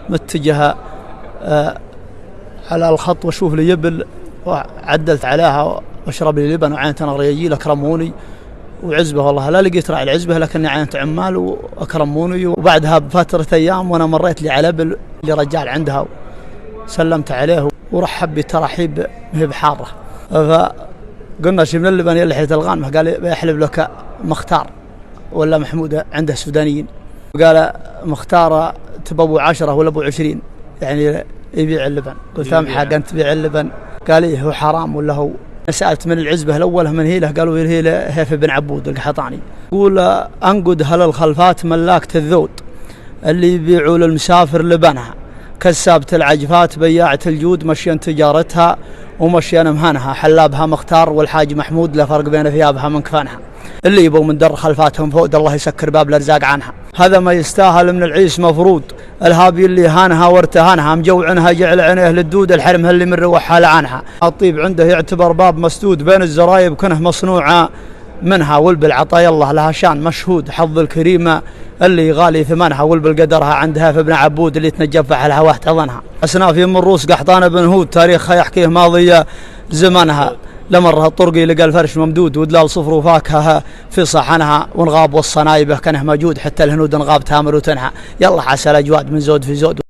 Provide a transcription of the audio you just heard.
متجهة على الخط واشوف لي يبل وعدلت عليها واشرب لي لبن وعينت انا رجال اكرموني وعزبه، والله لا لقيت راعي العزبه لكني عينت عمال واكرموني. وبعدها بفتره ايام وانا مريت لي على بل لرجال عندها سلمت عليه ورحب بي ترحيب هي بحاره، فقلنا شي من اللبن يلي حيت الغانمه، قال بيحلب لك مختار ولا محمود عنده سودانيين، قال مختار تبو 10 ولا ابو 20 يعني يبيع اللبن. قلت امحى انت تبيع اللبن؟ قال لي هو حرام ولا هو؟ سألت من العزبة الأول من هيله، قالوا هيله هيف بن عبود القحطاني. قول أنقد هل الخلفات ملاكة الذود اللي يبيعوا للمسافر لبنها، كسابة العجفات بياعة الجود مشيان تجارتها ومشيان مهانها، حلابها مختار والحاج محمود لا فرق بين ثيابها من كفانها، اللي يبوا من در خلفاتهم فوق الله يسكر باب الارزاق عنها. هذا ما يستاهل من العيس مفروض، الهابي اللي هانها وارتهانها مجوعنها جعل عينيه للدود، الحرمها اللي من روحها لعنها. الطيب عنده يعتبر باب مسدود بين الزرايب كنه مصنوعه منها، والبالعطايا الله لها شان مشهود، حظ الكريمه اللي غالي ثمنها، والبالقدرها عندها في ابن عبود اللي تنجفح لها واحتضنها. اصناف يم الروس قحطان بن هود تاريخها يحكيه ماضيه زمنها، لمرها الطرقي لقى الفرش ممدود ودلال صفر وفاكهه في صحنها، ونغاب والصنايبه كانه موجود حتى الهنود انغاب تامر وتنحى. يلا عسى الاجواد من زود في زود.